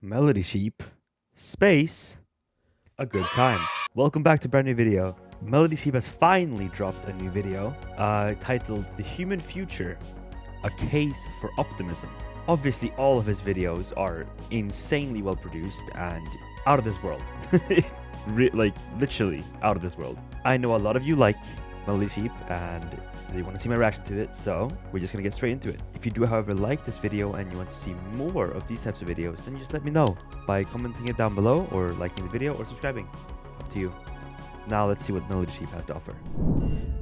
Melodysheep, space, a good time. Welcome back to a brand new video. Melodysheep has finally dropped a new video titled The Human Future, a Case for Optimism. Obviously, all of his videos are insanely well produced and out of this world. Like, literally out of this world. I know a lot of you like Melodysheep and they want to see my reaction to it, so we're just gonna get straight into it. If you do, however, like this video and you want to see more of these types of videos, then just let me know by commenting it down below or liking the video or subscribing. Up to you. Now let's see what Melodysheep has to offer.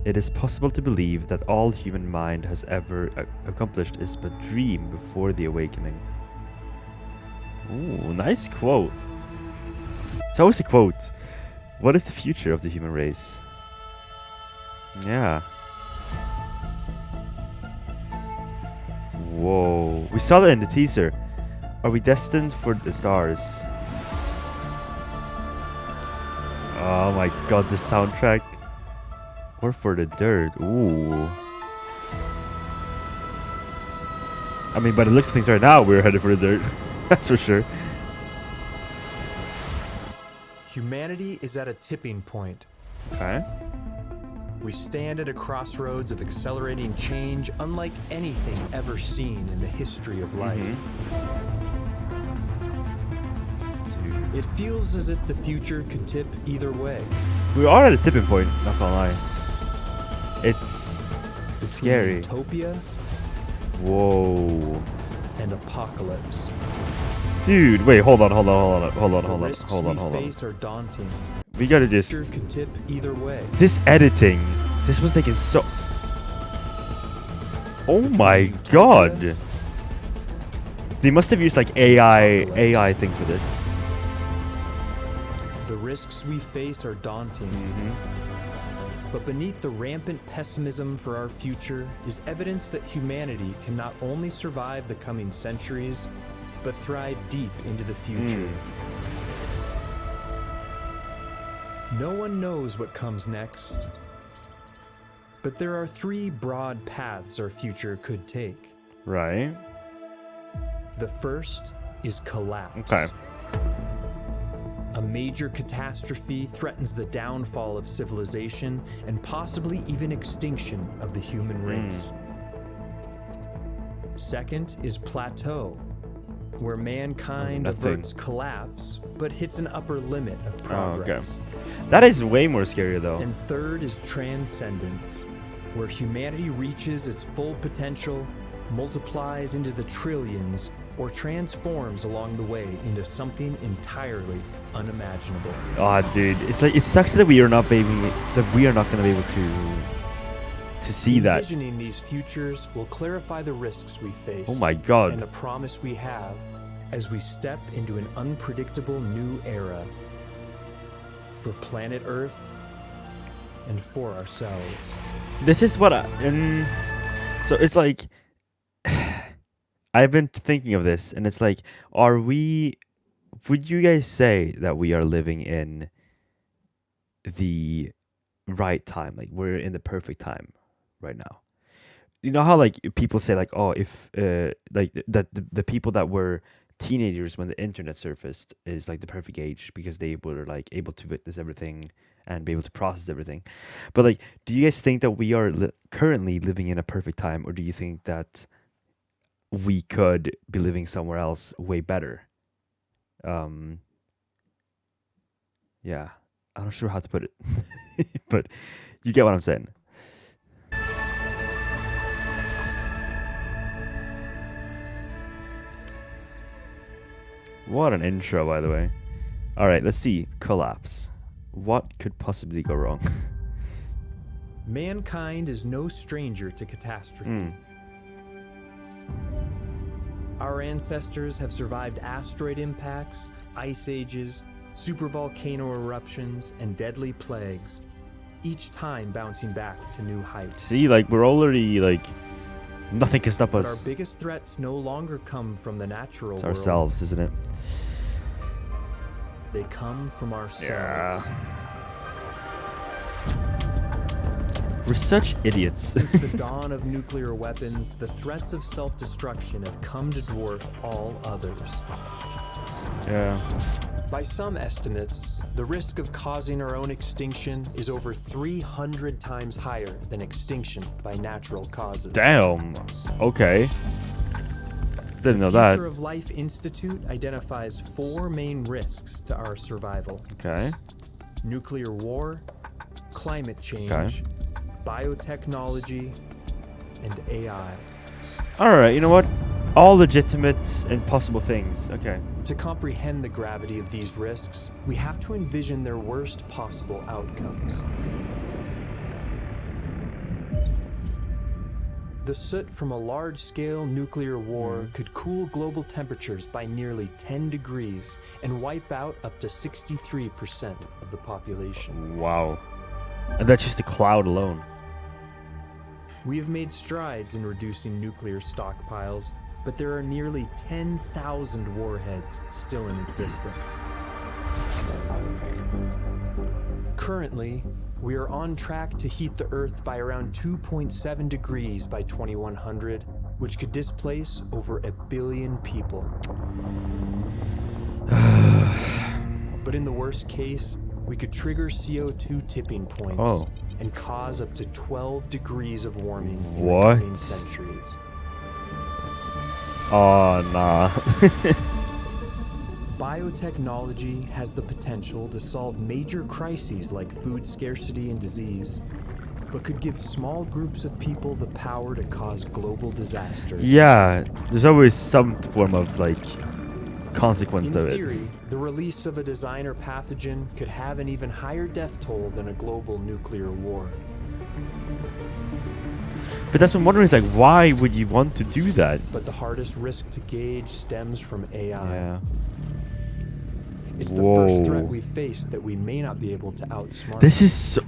It is possible to believe that all human mind has ever accomplished is but dream before the awakening. Ooh, nice quote. It's always a quote. What is the future of the human race? Yeah. Whoa. We saw that in the teaser. Are we destined for the stars? Oh my god, the soundtrack. Or for the dirt. Ooh. I mean, by the looks of things right now, we're headed for the dirt. That's for sure. Humanity is at a tipping point. Okay. We stand at a crossroads of accelerating change unlike anything ever seen in the history of life. It feels as if the future could tip either way. We are at a tipping point, not gonna lie. It's scary. Utopia. Whoa. And apocalypse. Dude, wait, hold on. The risks we face are daunting. We gotta just... The future could tip either way. This editing, this was taking so... Oh my god. They must have used like AI thing for this. The risks we face are daunting. But beneath the rampant pessimism for our future is evidence that humanity can not only survive the coming centuries, but thrive deep into the future. No one knows what comes next, but there are three broad paths our future could take. Right. The first is collapse. Okay. A major catastrophe threatens the downfall of civilization and possibly even extinction of the human race. Second is plateau, where mankind averts collapse but hits an upper limit of progress. Okay. That is way more scary though. And third is transcendence, where humanity reaches its full potential, multiplies into the trillions, or transforms along the way into something entirely unimaginable. Oh, dude, it's like it sucks that we are not going to be able to see that. Envisioning these futures will clarify the risks we face. Oh my god. And the promise we have as we step into an unpredictable new era for planet Earth and for ourselves. This is what so it's like I've been thinking of this and it's like, would you guys say that we are living in the right time? Like we're in the perfect time right now. You know how like people say like, oh, if like that the people that were teenagers when the internet surfaced is like the perfect age because they were like able to witness everything and be able to process everything. But like, do you guys think that we are currently living in a perfect time, or do you think that we could be living somewhere else way better? Yeah, I'm not sure how to put it, but you get what I'm saying. What an intro, by the way. All right, let's see. Collapse. What could possibly go wrong? Mankind is no stranger to catastrophe. Our ancestors have survived asteroid impacts, ice ages, supervolcano eruptions, and deadly plagues, each time bouncing back to new heights. See, like, we're already, like, nothing can stop us. But our biggest threats no longer come from the natural world. It's ourselves, isn't it? They come from ourselves. Yeah. We're such idiots. Since the dawn of nuclear weapons, the threats of self-destruction have come to dwarf all others. Yeah. By some estimates, the risk of causing our own extinction is over 300 times higher than extinction by natural causes. Damn. Okay. Didn't know The that. Future of Life Institute identifies 4 main risks to our survival: Okay. nuclear war, climate change, Okay. biotechnology, and AI. Alright, you know what? All legitimate and possible things. Okay. To comprehend the gravity of these risks, we have to envision their worst possible outcomes. The soot from a large-scale nuclear war could cool global temperatures by nearly 10 degrees and wipe out up to 63% of the population. Wow. And that's just a cloud alone. We have made strides in reducing nuclear stockpiles, but there are nearly 10,000 warheads still in existence. Currently, we are on track to heat the Earth by around 2.7 degrees by 2100, which could displace over 1 billion people. But in the worst case, we could trigger CO2 tipping points and cause up to 12 degrees of warming in the coming centuries. Oh, nah. Biotechnology has the potential to solve major crises like food scarcity and disease, but could give small groups of people the power to cause global disaster. Yeah, there's always some form of, like, consequence to In it. theory, the release of a designer pathogen could have an even higher death toll than a global nuclear war. But that's what I'm wondering, is like, why would you want to do that? But the hardest risk to gauge stems from AI. Yeah. It's the first threat we face that we may not be able to outsmart. This is so... It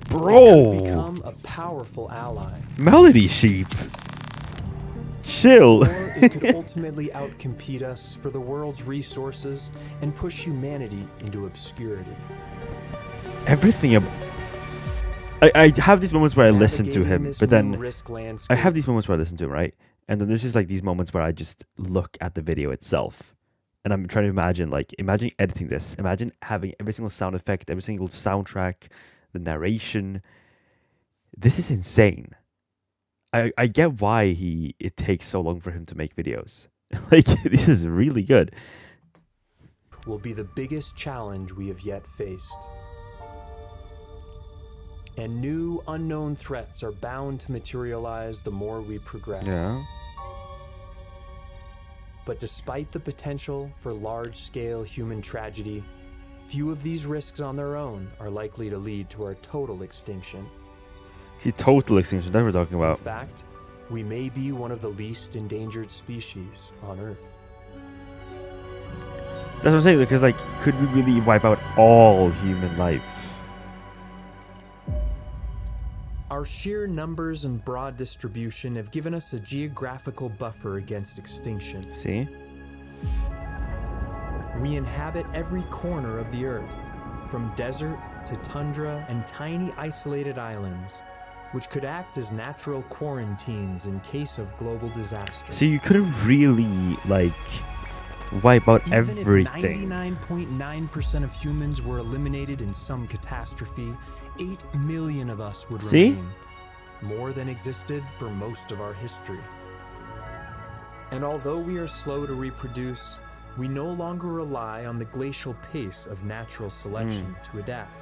Bro! could become a powerful ally. Melodysheep! Chill! Or it could ultimately outcompete us for the world's resources and push humanity into obscurity. Everything I have these moments where I listen to him, but then I have these moments where I listen to him, right? And then there's just like these moments where I just look at the video itself. And I'm trying to imagine, like, imagine editing this. Imagine having every single sound effect, every single soundtrack, the narration. This is insane. I get why it takes so long for him to make videos. Like, this is really good. Will be the biggest challenge we have yet faced. And new unknown threats are bound to materialize the more we progress. Yeah. But despite the potential for large-scale human tragedy, few of these risks on their own are likely to lead to our total extinction. See, total extinction, that we're talking In about. fact, we may be one of the least endangered species on Earth. That's what I'm saying, because, like, could we really wipe out all human life? Our sheer numbers and broad distribution have given us a geographical buffer against extinction. See? We inhabit every corner of the Earth, from desert to tundra and tiny isolated islands, which could act as natural quarantines in case of global disaster. So you couldn't really, like, wipe out Even everything. if 99.9% of humans were eliminated in some catastrophe, 8 million of us would remain, more than existed for most of our history. And although we are slow to reproduce, we no longer rely on the glacial pace of natural selection to adapt.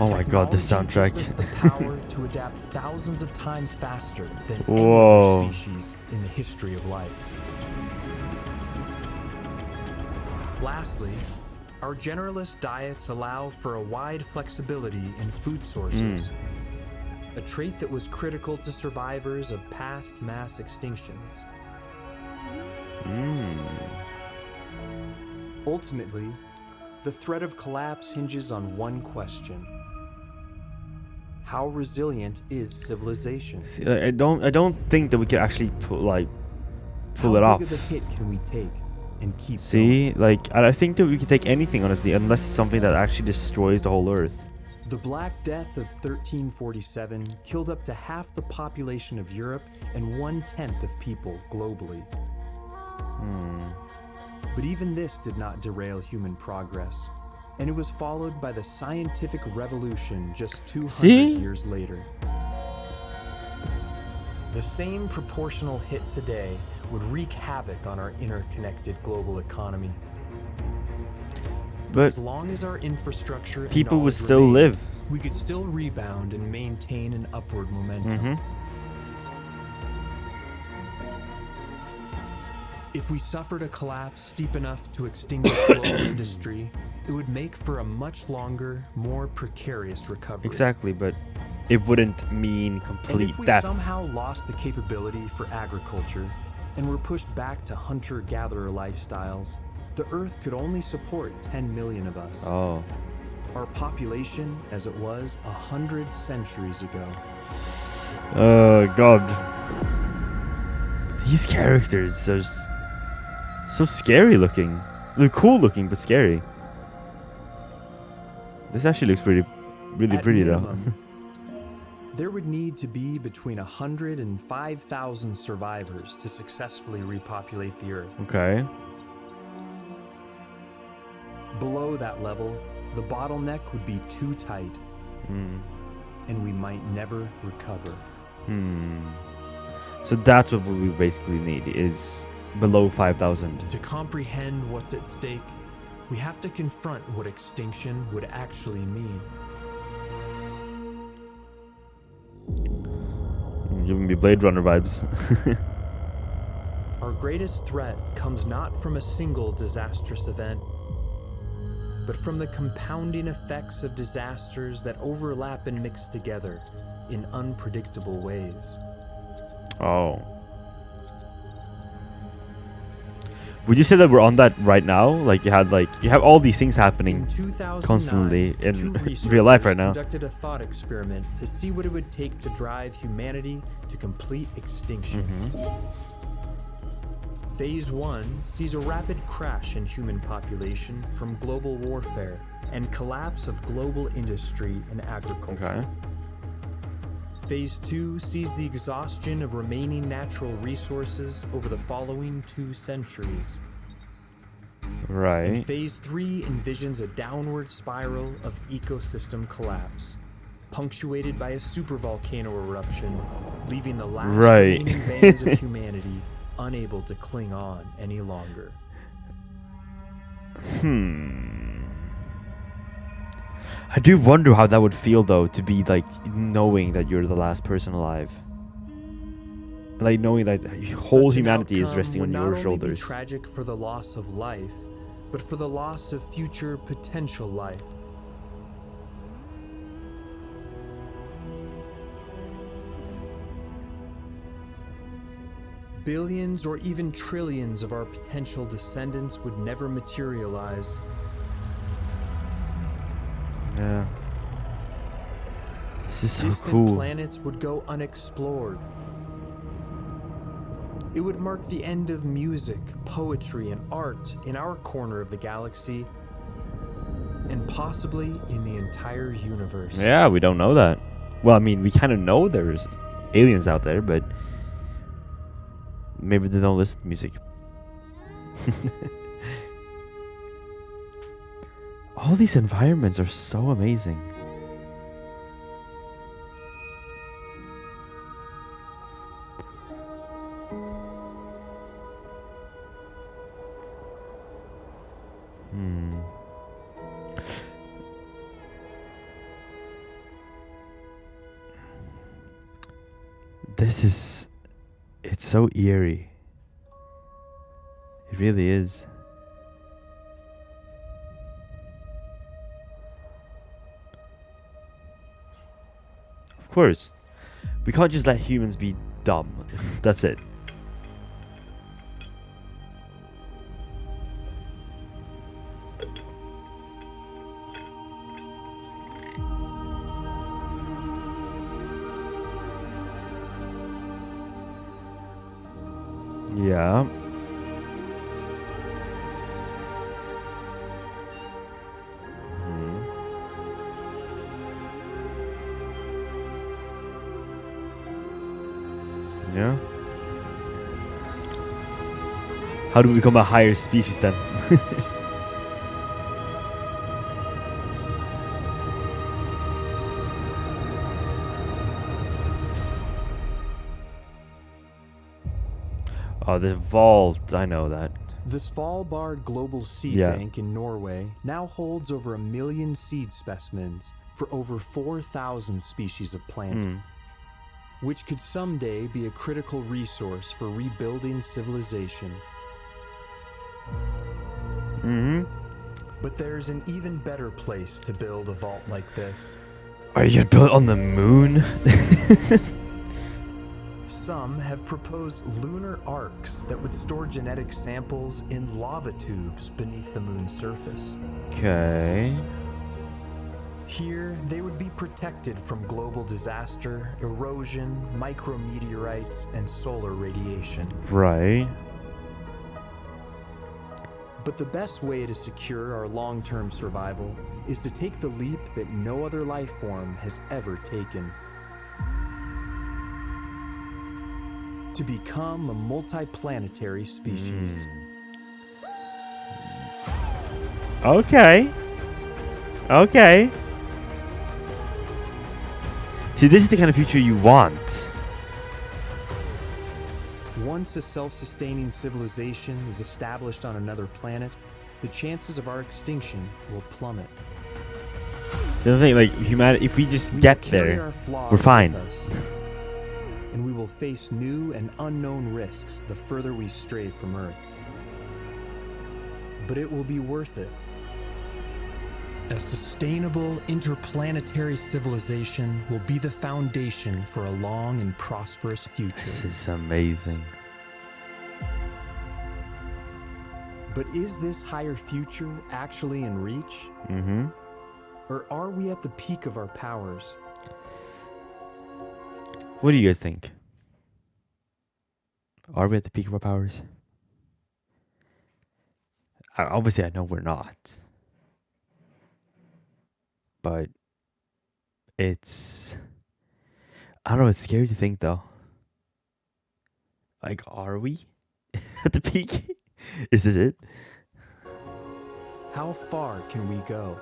Oh my god, the soundtrack. Technology gives us the power to adapt thousands of times faster than any Whoa. other species in the history of life. Lastly, our generalist diets allow for a wide flexibility in food sources, a trait that was critical to survivors of past mass extinctions. Ultimately, the threat of collapse hinges on one question: how resilient is civilization? See, I don't think that we can actually pull it How off. big of a hit can we take, and keep going. See, like, I think that we could take anything, honestly, unless it's something that actually destroys the whole Earth. The Black Death of 1347 killed up to half the population of Europe and 1/10 of people globally. But even this did not derail human progress, and it was followed by the scientific revolution just 200 years later. The same proportional hit today would wreak havoc on our interconnected global economy. But As long as our infrastructure and people would knowledge still remain, live. we could still rebound and maintain an upward momentum. If we suffered a collapse steep enough to extinguish global industry, it would make for a much longer, more precarious recovery. Exactly, but it wouldn't mean And complete if we death. somehow lost the capability for agriculture and were pushed back to hunter-gatherer lifestyles, the Earth could only support 10 million of us. Oh. Our population as it was 100 centuries ago. God. These characters are so scary looking. They're cool looking, but scary. This actually looks really At pretty minimum, though. there would need to be between 100 and 5,000 survivors to successfully repopulate the Earth. Okay. Below that level, the bottleneck would be too tight, and we might never recover. So that's what we basically need, is below 5,000. To comprehend what's at stake, we have to confront what extinction would actually mean. Giving me Blade Runner vibes. Our greatest threat comes not from a single disastrous event, but from the compounding effects of disasters that overlap and mix together in unpredictable ways. Oh. Would you say that we're on that right now? Like you have all these things happening In 2009, constantly in two real life right researchers now. conducted a thought experiment to see what it would take to drive humanity to complete extinction. Phase 1 sees a rapid crash in human population from global warfare and collapse of global industry and agriculture. Okay. Phase 2 sees the exhaustion of remaining natural resources over the following 2 centuries. Right. And Phase 3 envisions a downward spiral of ecosystem collapse, punctuated by a supervolcano eruption, leaving the last remaining bands of humanity unable to cling on any longer. I do wonder how that would feel though, to be like knowing that you're the last person alive. Like knowing that whole Such an humanity is outcome resting would on not your only shoulders. be tragic for the loss of life, but for the loss of future potential life. Billions or even trillions of our potential descendants would never materialize. Yeah. This is so Distant cool. planets would go unexplored. It would mark the end of music, poetry, and art in our corner of the galaxy, and possibly in the entire universe. Yeah, we don't know that. Well, I mean, we kind of know there's aliens out there, but maybe they don't listen to music. All these environments are so amazing. It's so eerie. It really is. Of course, we can't just let humans be dumb. That's it. Yeah. How do we become a higher species then? Oh, the vault. I know that. The Svalbard Global Seed Bank in Norway now holds over 1 million seed specimens for over 4,000 species of plant, which could someday be a critical resource for rebuilding civilization. But there's an even better place to build a vault like this. Are you gonna build it on the moon? Some have proposed lunar arks that would store genetic samples in lava tubes beneath the moon's surface. Okay. Here, they would be protected from global disaster, erosion, micrometeorites, and solar radiation. Right. But the best way to secure our long-term survival is to take the leap that no other life form has ever taken. To become a multiplanetary species. Okay. Okay. See, this is the kind of future you want. Once a self-sustaining civilization is established on another planet, the chances of our extinction will plummet. The thing, like humanity, if we just get there, we're fine. And we will face new and unknown risks the further we stray from Earth. But it will be worth it. A sustainable interplanetary civilization will be the foundation for a long and prosperous future. This is amazing. But is this higher future actually in reach? Or are we at the peak of our powers? What do you guys think? Are we at the peak of our powers? Obviously, I know we're not. But it's... I don't know, it's scary to think though. Like, are we at the peak? Is this it? How far can we go?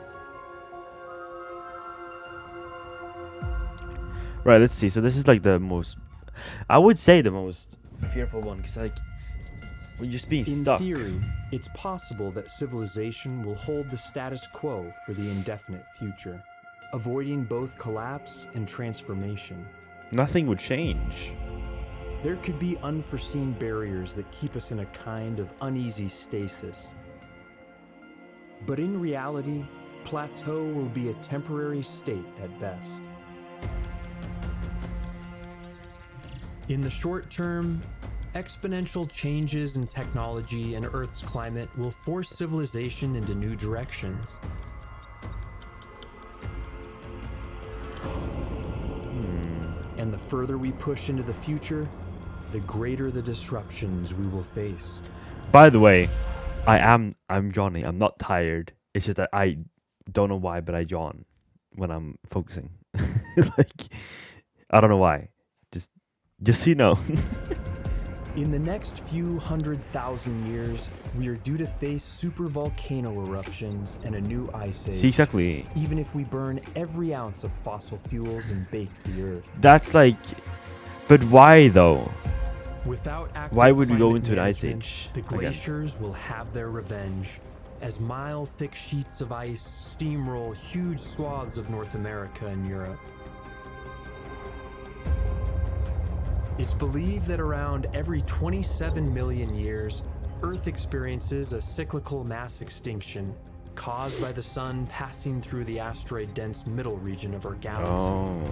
Right, let's see. So this is like the most... I would say the most fearful one, because like... we're just being stuck. In theory, it's possible that civilization will hold the status quo for the indefinite future, avoiding both collapse and transformation. Nothing would change. There could be unforeseen barriers that keep us in a kind of uneasy stasis. But in reality, plateau will be a temporary state at best. In the short term, exponential changes in technology and Earth's climate will force civilization into new directions. And the further we push into the future, the greater the disruptions we will face. By the way, I'm yawning. I'm not tired. It's just that I don't know why, but I yawn when I'm focusing. Like, I don't know why. Just so you know. In the next few 100,000 years, we are due to face super volcano eruptions and a new ice age. See, exactly. Even if we burn every ounce of fossil fuels and bake the Earth. That's like... But why though? Without active Why would we go climate into an ice management, age the again? glaciers will have their revenge as mile-thick sheets of ice steamroll huge swaths of North America and Europe. It's believed that around every 27 million years, Earth experiences a cyclical mass extinction caused by the sun passing through the asteroid-dense middle region of our galaxy. Oh.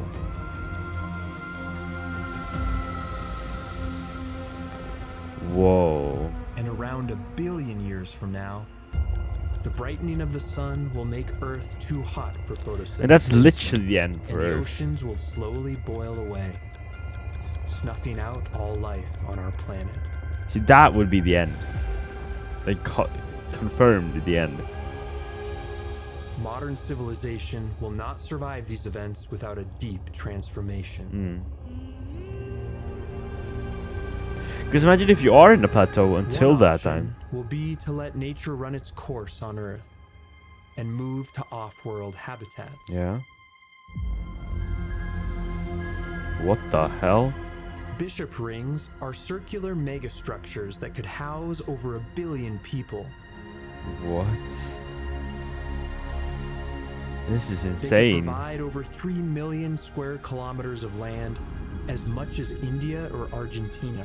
Whoa. And around 1 billion years from now, the brightening of the sun will make Earth too hot for photosynthesis. And that's literally the end for and the Earth. oceans will slowly boil away, snuffing out all life on our planet. See, that would be the end. Like, confirmed the end. Modern civilization will not survive these events without a deep transformation. Because imagine if you are in a plateau until One that option time. will be to let nature run its course on Earth and move to off-world habitats. Yeah. What the hell? Bishop rings are circular megastructures that could house over 1 billion people. What? This is They could insane. provide over 3 million square kilometers of land, as much as India or Argentina.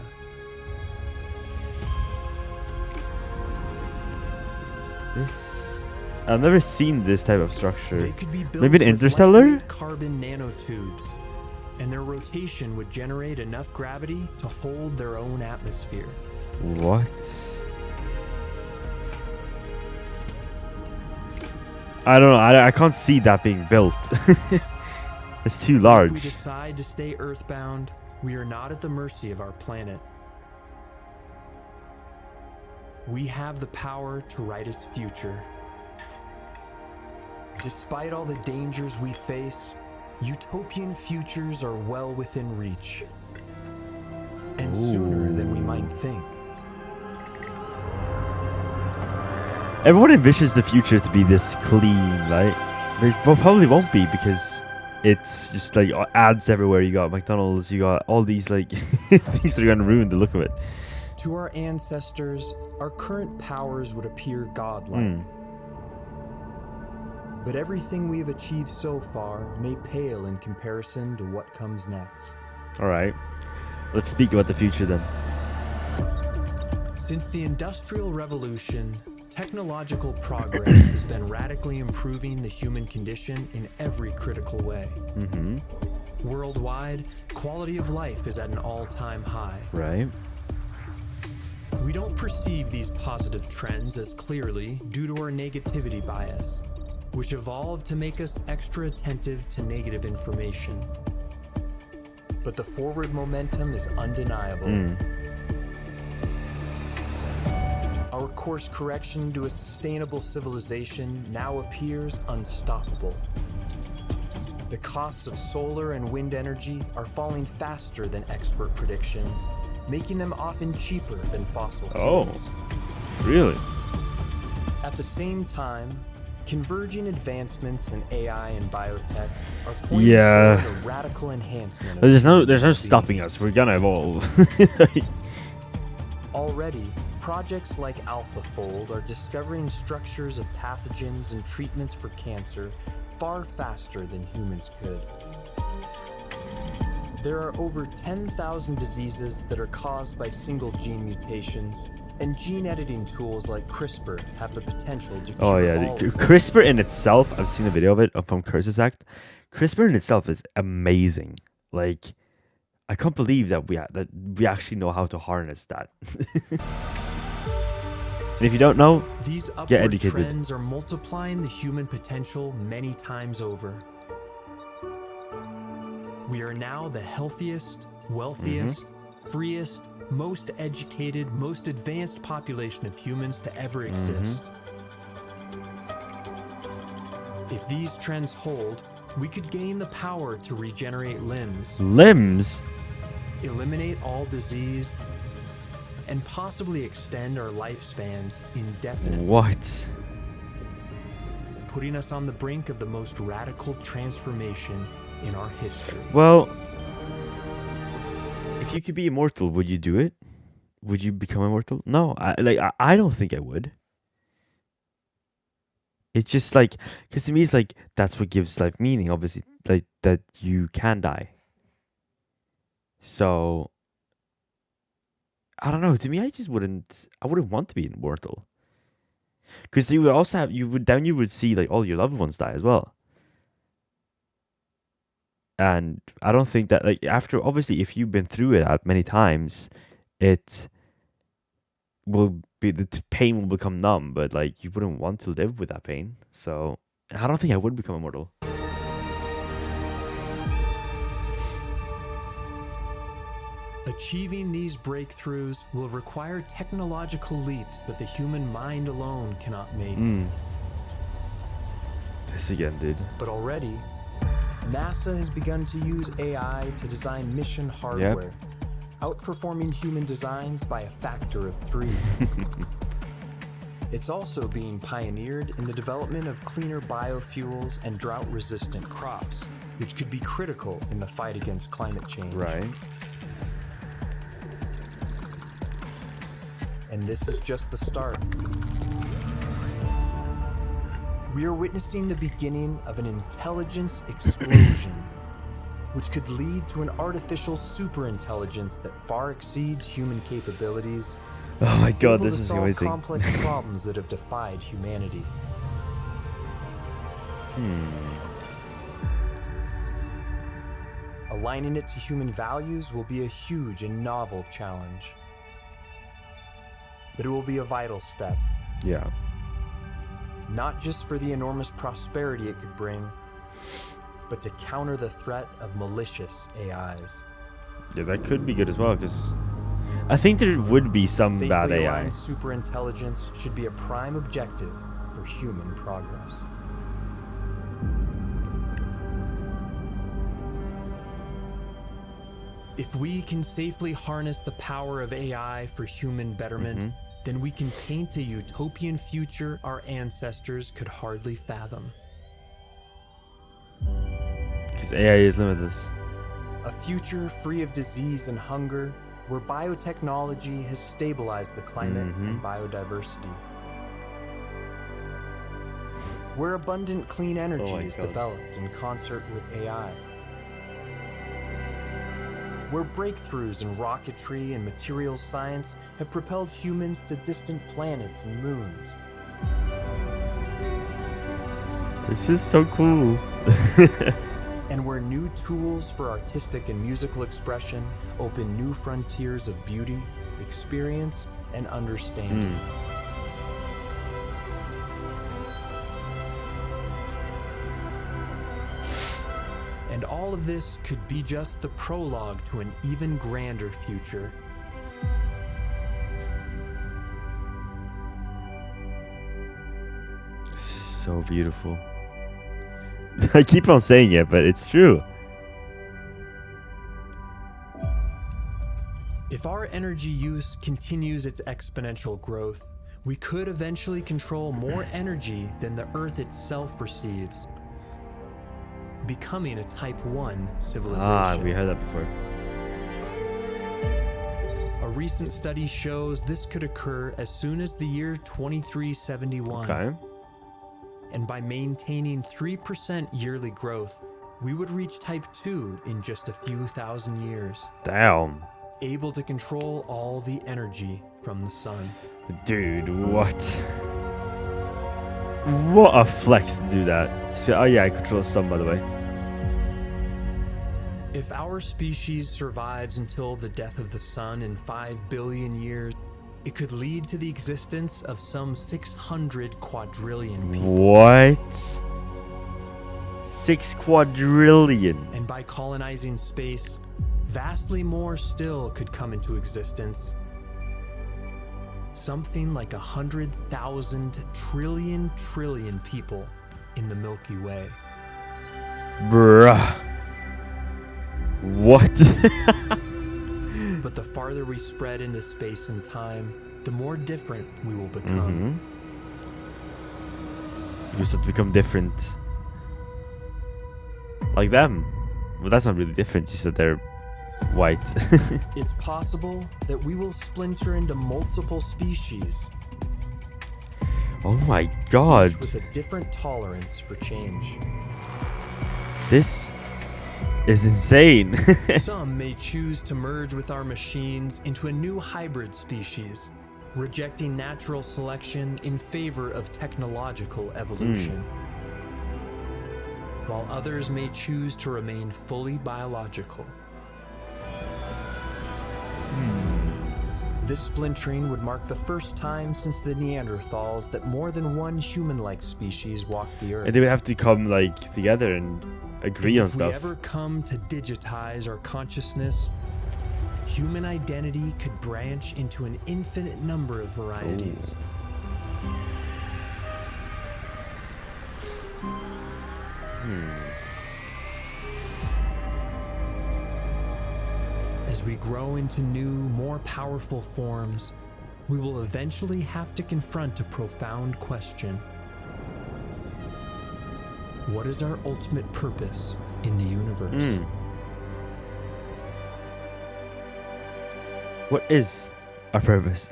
This... I've never seen this type of structure. They could be built Maybe an with interstellar? lightweight carbon nanotubes, and their rotation would generate enough gravity to hold their own atmosphere. What? I don't know. I can't see that being built. It's too If large. we decide to stay earthbound, we are not at the mercy of our planet. We have the power to write its future. Despite all the dangers we face, utopian futures are well within reach. And sooner than we might think. Everyone envisions the future to be this clean, right? But it probably won't be because it's just like ads everywhere. You got McDonald's, you got all these like things that are gonna ruin the look of it. To our ancestors, our current powers would appear godlike. But everything we have achieved so far may pale in comparison to what comes next. All right, let's speak about the future then. Since the Industrial Revolution, technological progress has been radically improving the human condition in every critical way. Worldwide, quality of life is at an all-time high. Right. We don't perceive these positive trends as clearly due to our negativity bias, which evolved to make us extra attentive to negative information. But the forward momentum is undeniable. Our course correction to a sustainable civilization now appears unstoppable. The costs of solar and wind energy are falling faster than expert predictions, making them often cheaper than fossil fuels. Really? At the same time, converging advancements in AI and biotech are pointing toward a radical enhancement of There's no human stopping being. us. We're gonna evolve. Already, projects like AlphaFold are discovering structures of pathogens and treatments for cancer far faster than humans could. There are over 10,000 diseases that are caused by single gene mutations, and gene editing tools like CRISPR have the potential to cure all of them. CRISPR in itself, I've seen a video of it from Curses Act. CRISPR in itself is amazing. Like, I can't believe that we actually know how to harness that. And if you don't know, These get upward educated. trends are multiplying the human potential many times over. We are now the healthiest, wealthiest, freest, most educated, most advanced population of humans to ever exist. If these trends hold, we could gain the power to regenerate limbs, Limbs? eliminate all disease, and possibly extend our lifespans indefinitely, What? putting us on the brink of the most radical transformation in our history. Well, if you could be immortal, would you do it? Would you become immortal? No, I don't think I would. It's just like, because to me, it's like that's what gives life meaning. Obviously, like that you can die. So I don't know. To me, I wouldn't want to be immortal. Because you would also have you would see like all your loved ones die as well. And I don't think that, like, after, obviously, if you've been through it that many times, it will be, the pain will become numb, but like you wouldn't want to live with that pain. So I don't think I would become immortal. Achieving these breakthroughs will require technological leaps that the human mind alone cannot make. This again, dude. But already, NASA has begun to use AI to design mission hardware, outperforming human designs by a factor of 3. It's also being pioneered in the development of cleaner biofuels and drought-resistant crops, which could be critical in the fight against climate change. Right. And this is just the start. We are witnessing the beginning of an intelligence explosion, which could lead to an artificial superintelligence that far exceeds human capabilities. Oh my god, able this to is solve amazing. complex problems that have defied humanity. Aligning it to human values will be a huge and novel challenge. But it will be a vital step, Yeah. not just for the enormous prosperity it could bring, but to counter the threat of malicious AIs. Yeah, that could be good as well, because I think there would be some bad Safely AI. aligned superintelligence should be a prime objective for human progress. If we can safely harness the power of AI for human betterment, then we can paint a utopian future our ancestors could hardly fathom. Because AI is limitless. A future free of disease and hunger, where biotechnology has stabilized the climate and biodiversity. Where abundant clean energy my is God. developed in concert with AI. Where breakthroughs in rocketry and materials science have propelled humans to distant planets and moons. This is so cool. And where new tools for artistic and musical expression open new frontiers of beauty, experience, and understanding. And all of this could be just the prologue to an even grander future. So beautiful. I keep on saying it, but it's true. If our energy use continues its exponential growth, we could eventually control more energy than the Earth itself receives, becoming a Type 1 civilization. Ah, we heard that before. A recent study shows this could occur as soon as the year 2371. Okay. And by maintaining 3% yearly growth, we would reach Type 2 in just a few thousand years, Damn. able to control all the energy from the sun. Dude, what? What a flex to do that. Oh yeah, I control the sun, by the way. If our species survives until the death of the sun in 5 billion years, it could lead to the existence of some 600 quadrillion people. What? 6 quadrillion. And by colonizing space, vastly more still could come into existence. Something like 100,000 trillion people in the Milky Way. Bruh. What? But the farther we spread into space and time, the more different we will become. You start to become different. Like them. Well, that's not really different, you said they're white. It's possible that we will splinter into multiple species, Oh my god. each with a different tolerance for change. This is insane. Some may choose to merge with our machines into a new hybrid species, rejecting natural selection in favor of technological evolution. While others may choose to remain fully biological. This splintering would mark the first time since the Neanderthals that more than one human-like species walked the earth. And they would have to come like together and agree on If we stuff. ever come to digitize our consciousness, human identity could branch into an infinite number of varieties. As As we grow into new, more powerful forms, we will eventually have to confront a profound question. What is our ultimate purpose in the universe? What is our purpose?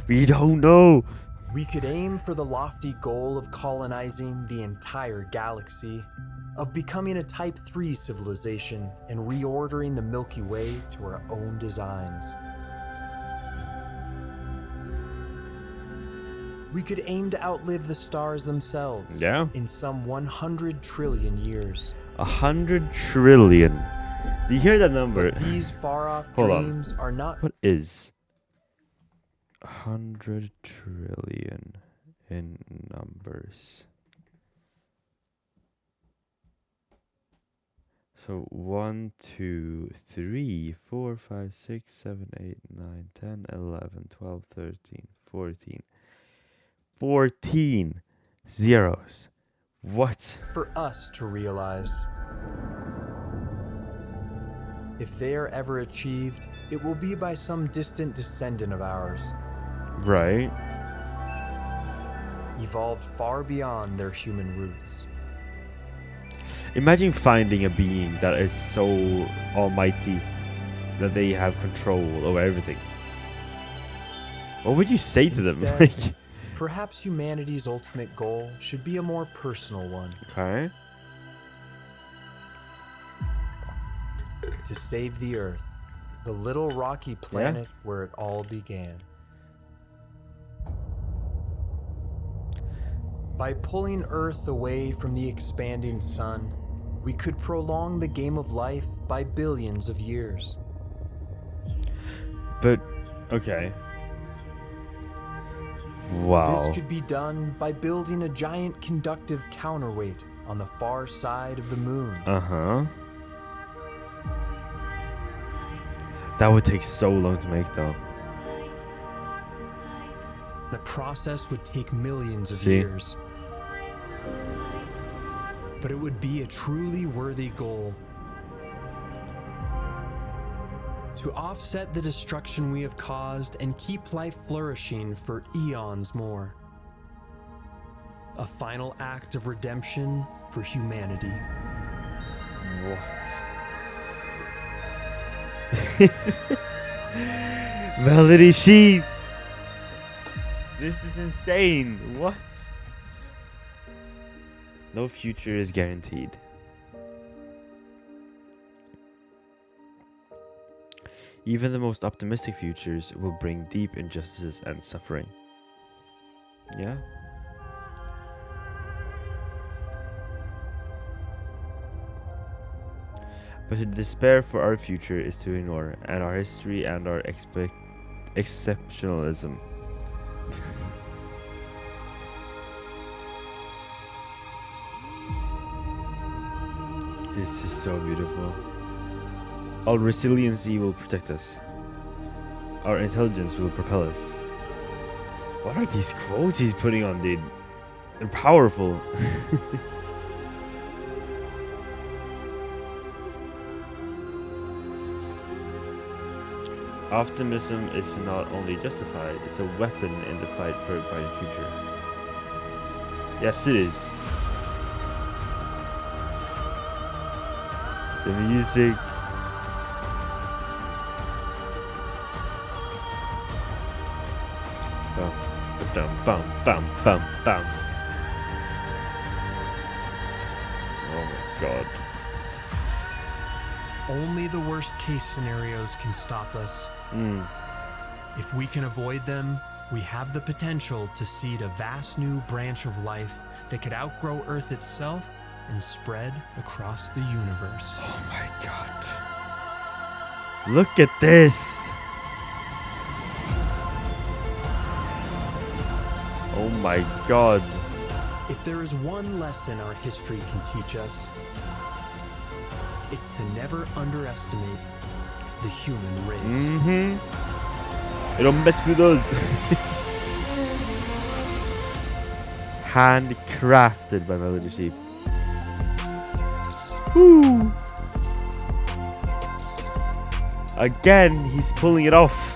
We don't know. We could aim for the lofty goal of colonizing the entire galaxy, of becoming a Type 3 civilization and reordering the Milky Way to our own designs. We could aim to outlive the stars themselves in some 100 trillion years. 100 trillion. Do you hear that number? But these far-off dreams are not... What is 100 trillion in numbers? So 1, 2, 3, 4, 5, 6, 7, 8, 9, 10, 11, 12, 13, 14. 14 zeros. What? For us to realize. If they are ever achieved, it will be by some distant descendant of ours. Right. Evolved far beyond their human roots. Imagine finding a being that is so almighty that they have control over everything. What would you say to them? Instead, perhaps humanity's ultimate goal should be a more personal one. Okay. To save the Earth, the little rocky planet where it all began. By pulling Earth away from the expanding sun, we could prolong the game of life by billions of years. But, okay. Wow. This could be done by building a giant conductive counterweight on the far side of the moon. Uh-huh. That would take so long to make, though. The process would take millions of years. But it would be a truly worthy goal. To offset the destruction we have caused and keep life flourishing for eons more. A final act of redemption for humanity. What? Melodysheep! This is insane. What? No future is guaranteed. Even the most optimistic futures will bring deep injustices and suffering. Yeah? But to despair for our future is to ignore and our history and our exceptionalism. This is so beautiful. Our resiliency will protect us. Our intelligence will propel us. What are these quotes he's putting on, dude? They're powerful. Optimism is not only justified, it's a weapon in the fight for a brighter future. Yes, it is. The music. Bum, bum, bum, bum, bum. Oh my god. Only the worst case scenarios can stop us. If we can avoid them, we have the potential to seed a vast new branch of life that could outgrow Earth itself and spread across the universe. Oh my god. Look at this. Oh my god. If there is one lesson our history can teach us, it's to never underestimate the human race. They don't mess with us. Handcrafted by Melodysheep. Woo. Again, he's pulling it off.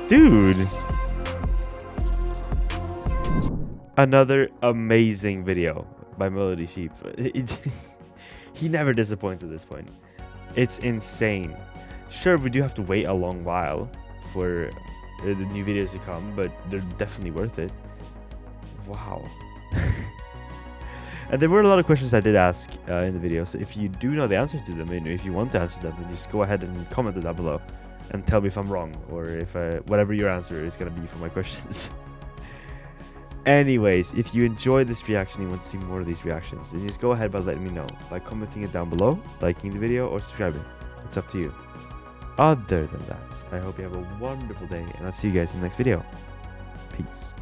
Dude. Another amazing video by Melodysheep. He never disappoints at this point. It's insane. Sure, we do have to wait a long while for the new videos to come, but they're definitely worth it. Wow. And there were a lot of questions I did ask in the video, so if you do know the answers to them, and if you want to answer them, then just go ahead and comment it down below and tell me if I'm wrong, or if whatever your answer is going to be for my questions. Anyways, if you enjoyed this reaction and you want to see more of these reactions, then just go ahead by letting me know by commenting it down below, liking the video, or subscribing. It's up to you. Other than that, I hope you have a wonderful day, and I'll see you guys in the next video. Peace.